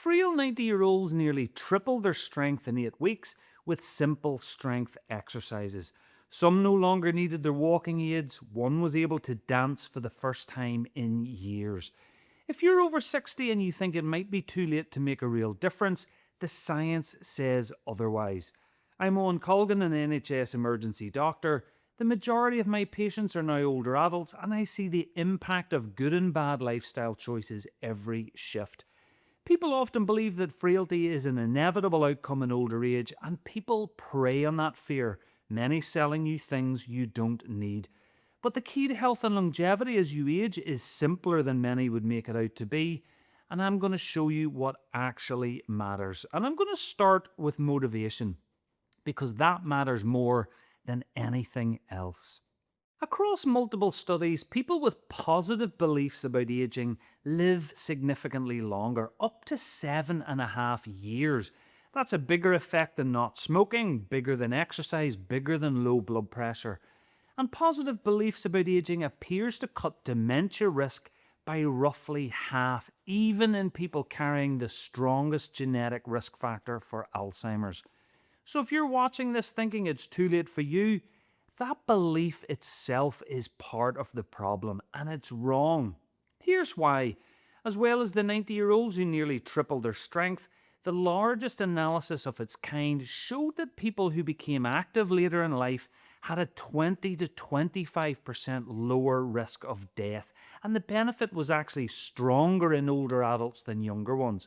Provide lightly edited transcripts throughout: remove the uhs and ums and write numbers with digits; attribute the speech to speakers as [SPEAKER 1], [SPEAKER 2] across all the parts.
[SPEAKER 1] frail 90-year-olds nearly tripled their strength in 8 weeks with simple strength exercises. Some no longer needed their walking aids. One was able to dance for the first time in years. If you're over 60 and you think it might be too late to make a real difference, the science says otherwise. I'm Eoghan Colgan, an NHS emergency doctor. The majority of my patients are now older adults, and I see the impact of good and bad lifestyle choices every shift. People often believe that frailty is an inevitable outcome in older age, and people prey on that fear, many selling you things you don't need. But the key to health and longevity as you age is simpler than many would make it out to be, and I'm going to show you what actually matters. And I'm going to start with motivation, because that matters more than anything else. Across multiple studies, people with positive beliefs about aging live significantly longer, up to 7.5 years. That's a bigger effect than not smoking, bigger than exercise, bigger than low blood pressure. And positive beliefs about aging appears to cut dementia risk by roughly half, even in people carrying the strongest genetic risk factor for Alzheimer's. So if you're watching this thinking it's too late for you, that belief itself is part of the problem, and it's wrong. Here's why. As well as the 90-year-olds who nearly tripled their strength, the largest analysis of its kind showed that people who became active later in life had a 20 to 25% lower risk of death, and the benefit was actually stronger in older adults than younger ones.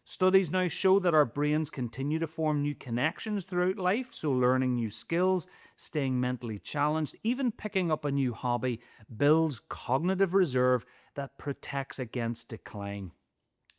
[SPEAKER 1] Studies now show that our brains continue to form new connections throughout life, so learning new skills, staying mentally challenged, even picking up a new hobby builds cognitive reserve that protects against decline.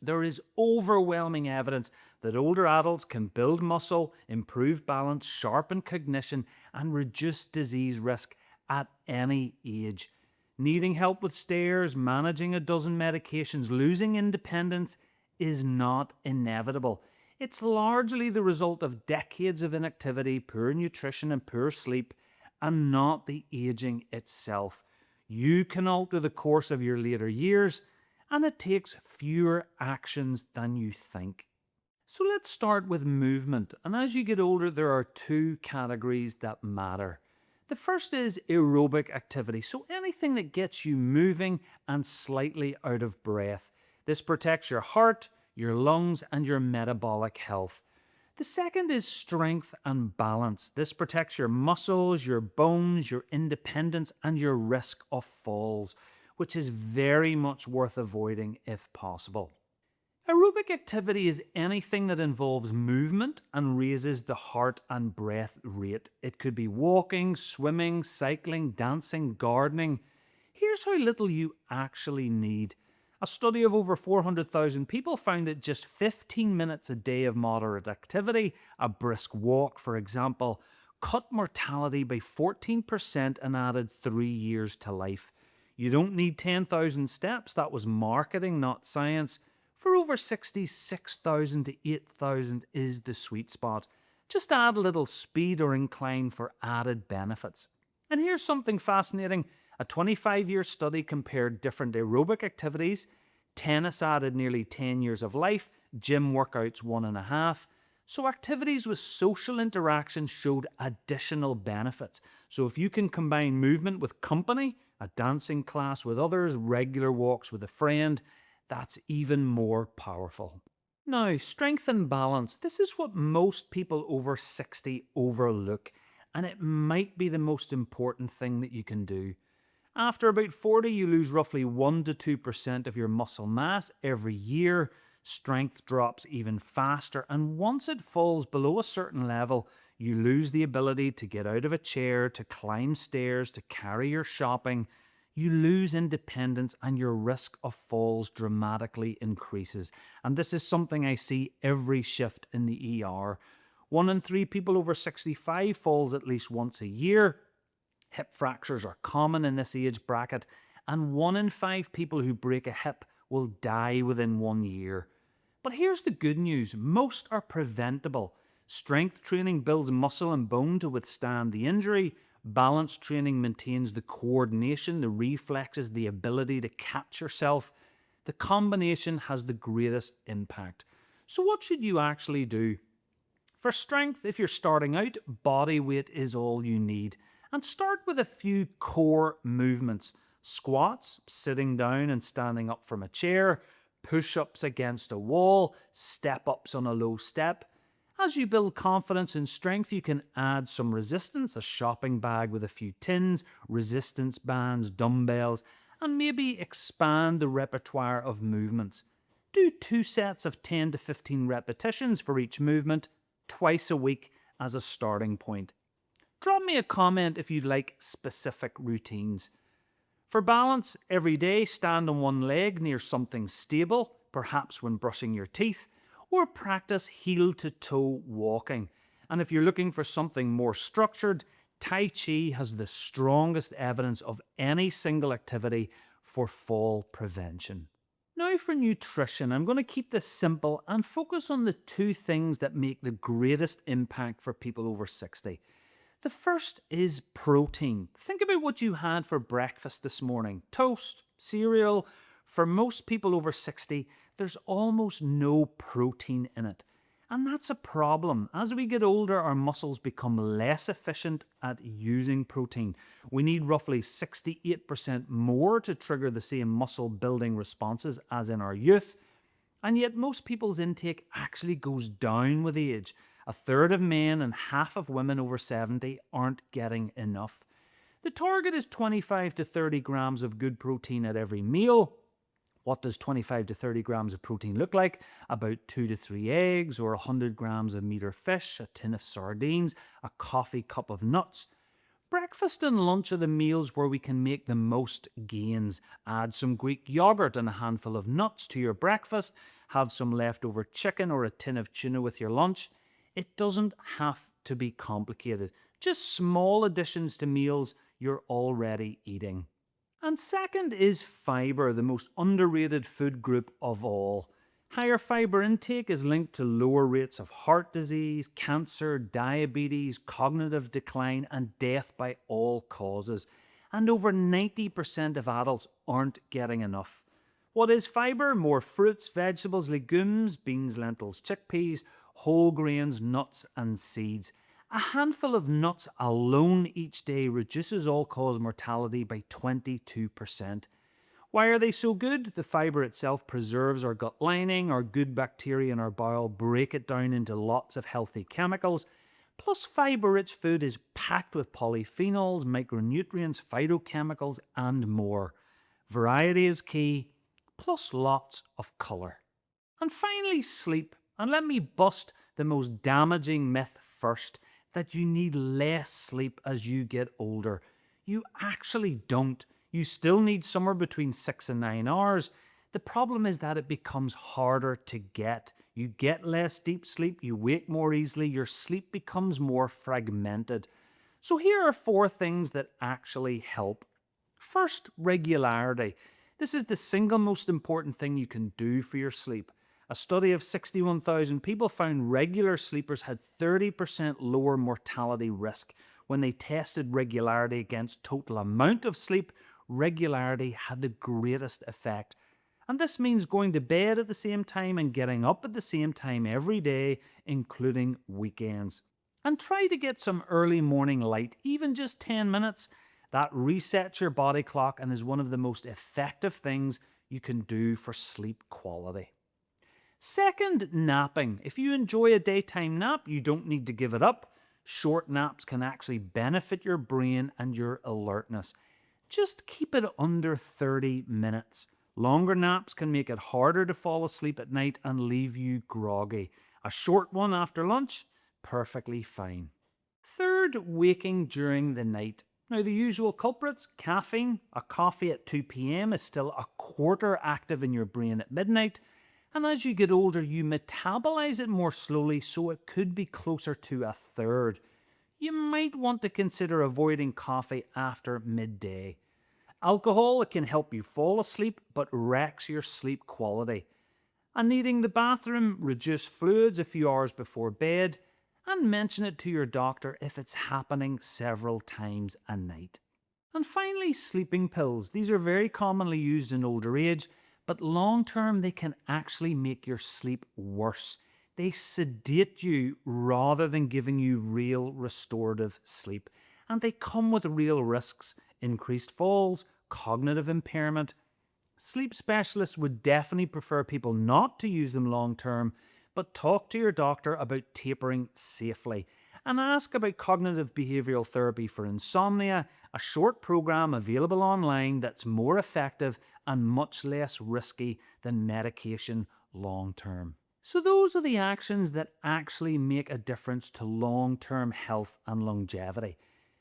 [SPEAKER 1] There is overwhelming evidence that older adults can build muscle, improve balance, sharpen cognition, and reduce disease risk at any age. Needing help with stairs, managing a dozen medications, losing independence is not inevitable. It's largely the result of decades of inactivity, poor nutrition, and poor sleep, and not the aging itself. You can alter the course of your later years, and it takes fewer actions than you think. So let's start with movement. And as you get older, there are two categories that matter. The first is aerobic activity, so anything that gets you moving and slightly out of breath. This protects your heart, your lungs, and your metabolic health. The second is strength and balance. This protects your muscles, your bones, your independence, and your risk of falls, which is very much worth avoiding if possible. Aerobic activity is anything that involves movement and raises the heart and breath rate. It could be walking, swimming, cycling, dancing, gardening. Here's how little you actually need. A study of over 400,000 people found that just 15 minutes a day of moderate activity, a brisk walk for example, cut mortality by 14% and added 3 years to life. You don't need 10,000 steps, that was marketing, not science. For over 60, 6,000 to 8,000 is the sweet spot. Just add a little speed or incline for added benefits. And here's something fascinating. A 25-year study compared different aerobic activities. Tennis added nearly 10 years of life, gym workouts 1.5. So activities with social interaction showed additional benefits. So if you can combine movement with company, a dancing class with others, regular walks with a friend, that's even more powerful. Now, strength and balance. This is what most people over 60 overlook, and it might be the most important thing that you can do. After about 40, you lose roughly 1 to 2% of your muscle mass every year. Strength drops even faster, and once it falls below a certain level, you lose the ability to get out of a chair, to climb stairs, to carry your shopping. You lose independence, and your risk of falls dramatically increases. And this is something I see every shift in the ER. 1 in 3 people over 65 falls at least once a year. Hip fractures are common in this age bracket, and 1 in 5 people who break a hip will die within 1 year. But here's the good news. Most are preventable. Strength training builds muscle and bone to withstand the injury. Balance training maintains the coordination, the reflexes, the ability to catch yourself. The combination has the greatest impact. So what should you actually do? For strength, if you're starting out, body weight is all you need. And start with a few core movements. Squats, sitting down and standing up from a chair, push-ups against a wall, step-ups on a low step. As you build confidence and strength, you can add some resistance, a shopping bag with a few tins, resistance bands, dumbbells, and maybe expand the repertoire of movements. Do 2 sets of 10 to 15 repetitions for each movement, twice a week as a starting point. Drop me a comment if you'd like specific routines. For balance, every day stand on one leg near something stable, perhaps when brushing your teeth, or practice heel-to-toe walking. And if you're looking for something more structured, Tai Chi has the strongest evidence of any single activity for fall prevention. Now for nutrition, I'm going to keep this simple and focus on the 2 things that make the greatest impact for people over 60. The first is protein. Think about what you had for breakfast this morning. Toast, cereal. For most people over 60, there's almost no protein in it. And that's a problem. As we get older, our muscles become less efficient at using protein. We need roughly 68% more to trigger the same muscle building responses as in our youth. And yet most people's intake actually goes down with age. A third of men and half of women over 70 aren't getting enough. The target is 25 to 30 grams of good protein at every meal. What does 25 to 30 grams of protein look like? About 2 to 3 eggs, or 100 grams of meat or fish, a tin of sardines, a coffee cup of nuts. Breakfast and lunch are the meals where we can make the most gains. Add some Greek yogurt and a handful of nuts to your breakfast. Have some leftover chicken or a tin of tuna with your lunch. It doesn't have to be complicated. Just small additions to meals you're already eating. And second is fibre, the most underrated food group of all. Higher fibre intake is linked to lower rates of heart disease, cancer, diabetes, cognitive decline, and death by all causes. And over 90% of adults aren't getting enough. What is fibre? More fruits, vegetables, legumes, beans, lentils, chickpeas, whole grains, nuts, and seeds. A handful of nuts alone each day reduces all-cause mortality by 22%. Why are they so good? The fibre itself preserves our gut lining, our good bacteria in our bowel break it down into lots of healthy chemicals. Plus, fibre-rich food is packed with polyphenols, micronutrients, phytochemicals, and more. Variety is key, plus lots of colour. And finally, sleep. And let me bust the most damaging myth first, that you need less sleep as you get older. You actually don't. You still need somewhere between 6 and 9 hours. The problem is that it becomes harder to get. You get less deep sleep, you wake more easily, your sleep becomes more fragmented. So here are 4 things that actually help. First, regularity. This is the single most important thing you can do for your sleep. A study of 61,000 people found regular sleepers had 30% lower mortality risk. When they tested regularity against total amount of sleep, regularity had the greatest effect. And this means going to bed at the same time and getting up at the same time every day, including weekends. And try to get some early morning light, even just 10 minutes. That resets your body clock and is one of the most effective things you can do for sleep quality. Second, napping. If you enjoy a daytime nap, you don't need to give it up. Short naps can actually benefit your brain and your alertness. Just keep it under 30 minutes. Longer naps can make it harder to fall asleep at night and leave you groggy. A short one after lunch, perfectly fine. Third, waking during the night. Now the usual culprits, caffeine. A coffee at 2 p.m. is still a quarter active in your brain at midnight. And as you get older, you metabolize it more slowly, so it could be closer to a third. You might want to consider avoiding coffee after midday. Alcohol, it can help you fall asleep, but wrecks your sleep quality. And needing the bathroom, reduce fluids a few hours before bed, and mention it to your doctor if it's happening several times a night. And finally, sleeping pills. These are very commonly used in older age, but long term they can actually make your sleep worse. They sedate you rather than giving you real restorative sleep. And they come with real risks: increased falls, cognitive impairment. Sleep specialists would definitely prefer people not to use them long term, but talk to your doctor about tapering safely. And ask about cognitive behavioral therapy for insomnia, a short program available online that's more effective and much less risky than medication long term. So those are the actions that actually make a difference to long-term health and longevity.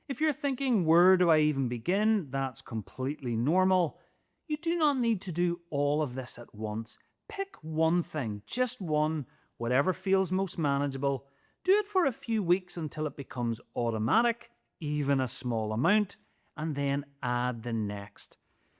[SPEAKER 1] If you're thinking, where do I even begin? That's completely normal. You do not need to do all of this at once. Pick one thing, just one, whatever feels most manageable. Do it for a few weeks until it becomes automatic, even a small amount, and then add the next.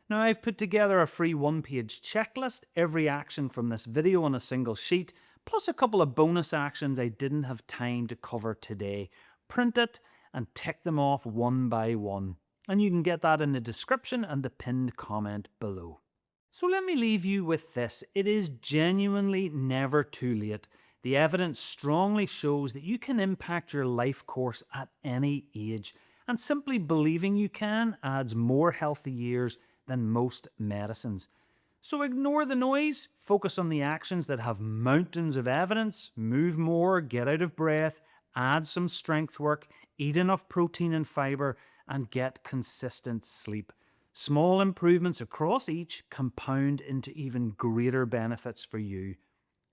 [SPEAKER 1] Now, I've put together a free one-page checklist, every action from this video on a single sheet, plus a couple of bonus actions I didn't have time to cover today. Print it and tick them off one by one. And you can get that in the description and the pinned comment below. So let me leave you with this. It is genuinely never too late. The evidence strongly shows that you can impact your life course at any age, and simply believing you can adds more healthy years than most medicines. So ignore the noise, focus on the actions that have mountains of evidence: move more, get out of breath, add some strength work, eat enough protein and fibre, and get consistent sleep. Small improvements across each compound into even greater benefits for you.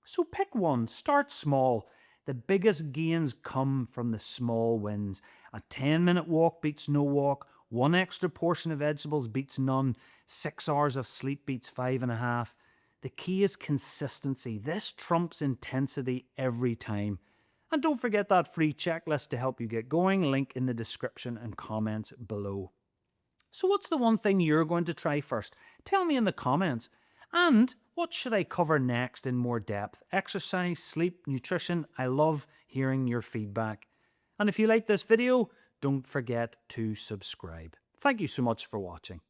[SPEAKER 1] So pick one, start small. The biggest gains come from the small wins. A 10-minute walk beats no walk. One extra portion of vegetables beats none. 6 hours of sleep beats 5.5. The key is consistency. This trumps intensity every time. And don't forget that free checklist to help you get going. Link in the description and comments below. So what's the one thing you're going to try first? Tell me in the comments. And what should I cover next in more depth? Exercise, sleep, nutrition? I love hearing your feedback. And if you like this video, don't forget to subscribe. Thank you so much for watching.